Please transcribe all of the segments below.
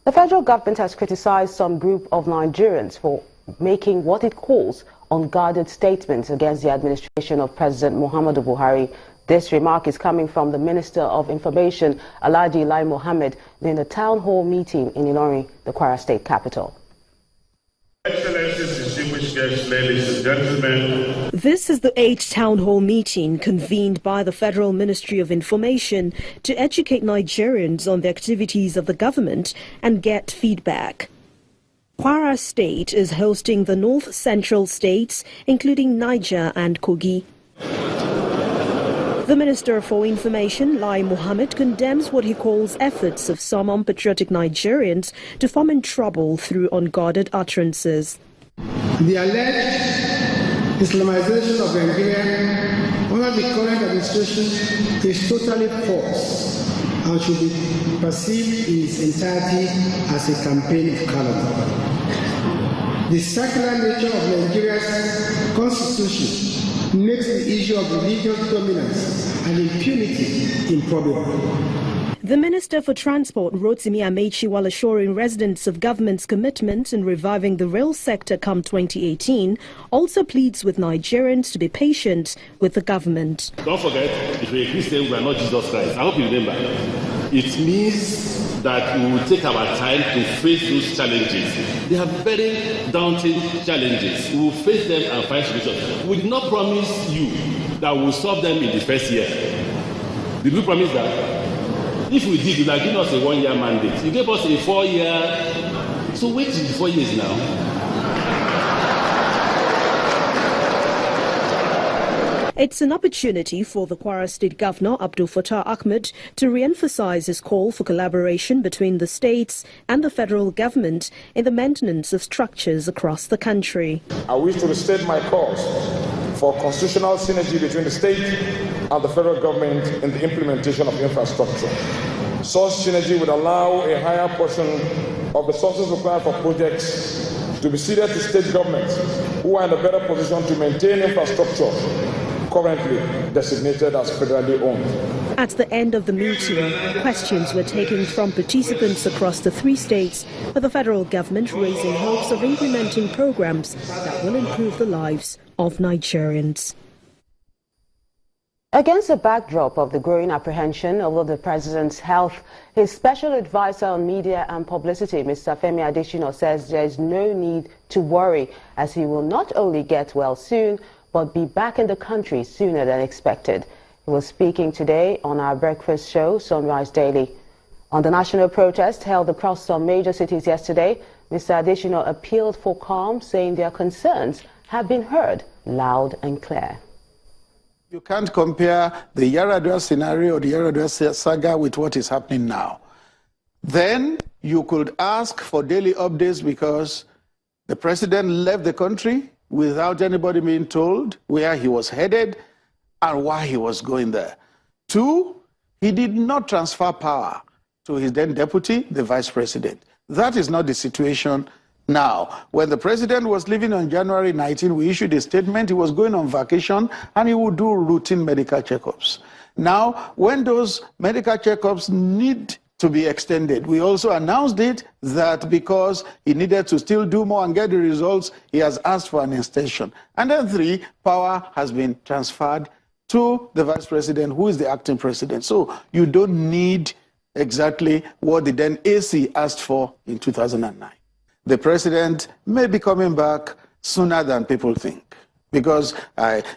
The federal government has criticized some group of Nigerians for making what it calls unguarded statements against the administration of President Muhammadu Buhari. This remark is coming from the Minister of Information, Alhaji Lai Mohammed, during the town hall meeting in Ilorin, the Kwara State capital. Excellencies, distinguished guests, ladies and gentlemen. This is the 8th town hall meeting convened by the Federal Ministry of Information to educate Nigerians on the activities of the government and get feedback. Kwara State is hosting the North Central states, including Niger and Kogi. The Minister for Information, Lai Mohammed, condemns what he calls efforts of some unpatriotic Nigerians to foment trouble through unguarded utterances. The alleged Islamization of Nigeria under the current administration is totally false and should be perceived in its entirety as a campaign of calumny. The secular nature of Nigeria's constitution makes the issue of religious dominance and impunity improbable. The Minister for Transport, Rotimi Amechi, while assuring residents of government's commitment in reviving the rail sector come 2018, also pleads with Nigerians to be patient with the government. Don't forget, if we're a Christian, we are not Jesus Christ. I hope you remember. It means that we will take our time to face those challenges. They are very daunting challenges. We will face them and find solutions. We did not promise you that we will solve them in the first year. Did we promise that? If we did, you would have given us a 1-year mandate. You gave us a 4-year. So wait till 4 years now. It's an opportunity for the Kwara State Governor, Abdul Fattah Ahmed, to re-emphasize his call for collaboration between the states and the federal government in the maintenance of structures across the country. I wish to restate my calls for constitutional synergy between the state and the federal government in the implementation of infrastructure. Such synergy would allow a higher portion of the sources required for projects to be ceded to state governments who are in a better position to maintain infrastructure currently designated as federally owned. At the end of the meeting, questions were taken from participants across the 3 states, with the federal government raising hopes of implementing programs that will improve the lives of Nigerians. Against the backdrop of the growing apprehension over the president's health, his special advisor on media and publicity, Mr. Femi Adesina, says there is no need to worry, as he will not only get well soon, but be back in the country sooner than expected. He was speaking today on our breakfast show, Sunrise Daily. On the national protest held across some major cities yesterday, Mr. Adesina appealed for calm, saying their concerns have been heard loud and clear. You can't compare the Yaradua scenario or the Yaradua saga with what is happening now. Then you could ask for daily updates because the president left the country without anybody being told where he was headed and why he was going there. 2, he did not transfer power to his then deputy, the vice president. That is not the situation now. When the president was leaving on January 19, we issued a statement. He was going on vacation and he would do routine medical checkups. Now, when those medical checkups need to be extended, we also announced it that because he needed to still do more and get the results, he has asked for an extension. And then 3, power has been transferred to the vice president, who is the acting president. So you don't need exactly what the then AC asked for in 2009. The president may be coming back sooner than people think, because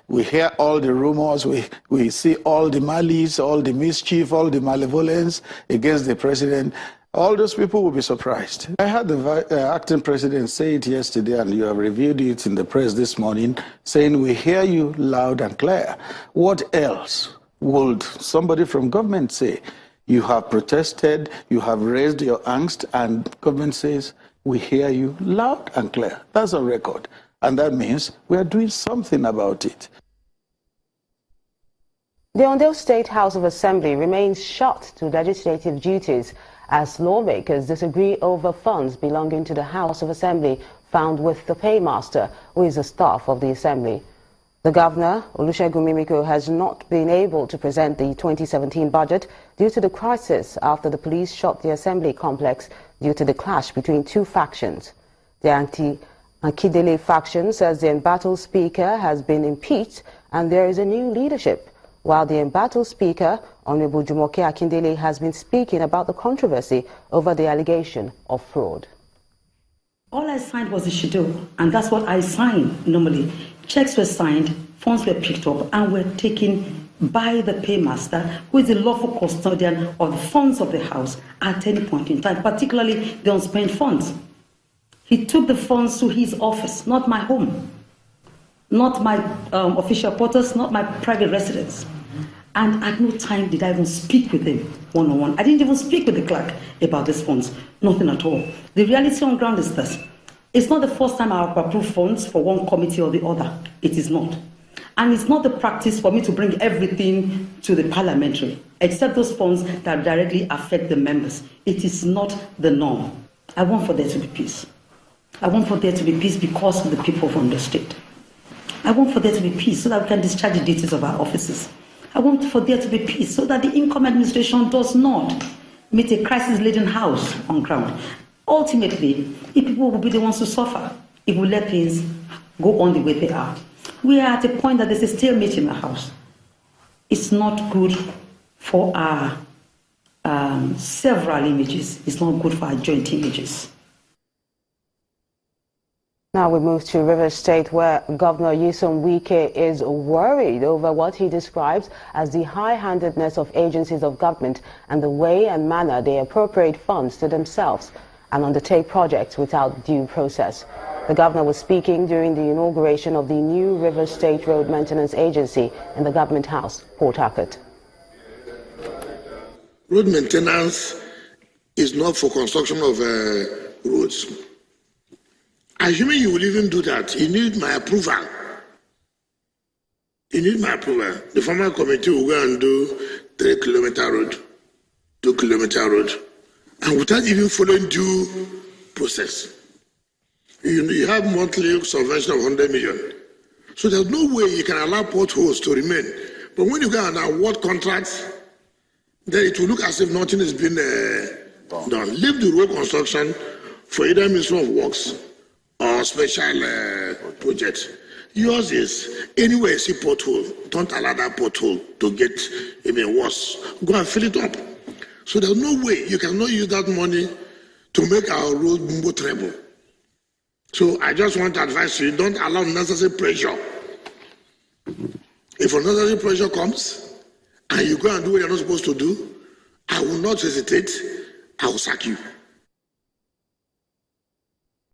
we hear all the rumors, we see all the malice, all the mischief, all the malevolence against the president. All those people will be surprised. I heard the acting president say it yesterday, and you have reviewed it in the press this morning, saying, we hear you loud and clear. What else would somebody from government say? You have protested, you have raised your angst, and government says, we hear you loud and clear. That's on record. And that means we are doing something about it. The Ondo State House of Assembly remains shut to legislative duties as lawmakers disagree over funds belonging to the House of Assembly found with the paymaster, who is a staff of the Assembly. The Governor, Olusegun Mimiko, has not been able to present the 2017 budget due to the crisis after the police shot the Assembly complex due to the clash between two factions. The anti-Akindele faction says the Embattled speaker has been impeached and there is a new leadership, while the Embattled speaker, Honorable Jumoke Akindele, has been speaking about the controversy over the allegation of fraud. All I signed was a schedule, and that's what I signed normally. Checks were signed, funds were picked up, and were taken by the paymaster, who is the lawful custodian of the funds of the house at any point in time, particularly the unspent funds. He took the funds to his office, not my home, not my official quarters, not my private residence. And at no time did I even speak with him one-on-one. I didn't even speak with the clerk about these funds, nothing at all. The reality on ground is this. It's not the first time I have approved funds for one committee or the other. It is not. And it's not the practice for me to bring everything to the parliamentary, except those funds that directly affect the members. It is not the norm. I want for there to be peace. I want for there to be peace because of the people of Ondo State. I want for there to be peace so that we can discharge the duties of our offices. I want for there to be peace so that the income administration does not meet a crisis-laden house on ground. Ultimately, the people will be the ones to suffer if we let things go on the way they are. We are at a point that there's a stalemate in the house. It's not good for our several images. It's not good for our joint images. Now we move to Rivers State, where Governor Nyesom Wike is worried over what he describes as the high-handedness of agencies of government and the way and manner they appropriate funds to themselves and undertake projects without due process. The governor was speaking during the inauguration of the new Rivers State Road Maintenance Agency in the Government House, Port Harcourt. Road maintenance is not for construction of roads. Assuming you will even do that, you need my approval. You need my approval. The former committee will go and do 3-kilometer road, 2-kilometer road, and without even following due process. You have monthly subvention of 100 million. So there's no way you can allow potholes to remain. But when you go and award contracts, then it will look as if nothing has been done. Leave the road construction for either Ministry of Works or special project. Yours is anywhere you see pothole, don't allow that pothole to get even worse. Go and fill it up. So there's no way you cannot use that money to make our road more treble. So I just want to advise you, don't allow unnecessary pressure. If unnecessary pressure comes and you go and do what you're not supposed to do, I will not hesitate, I will sack you.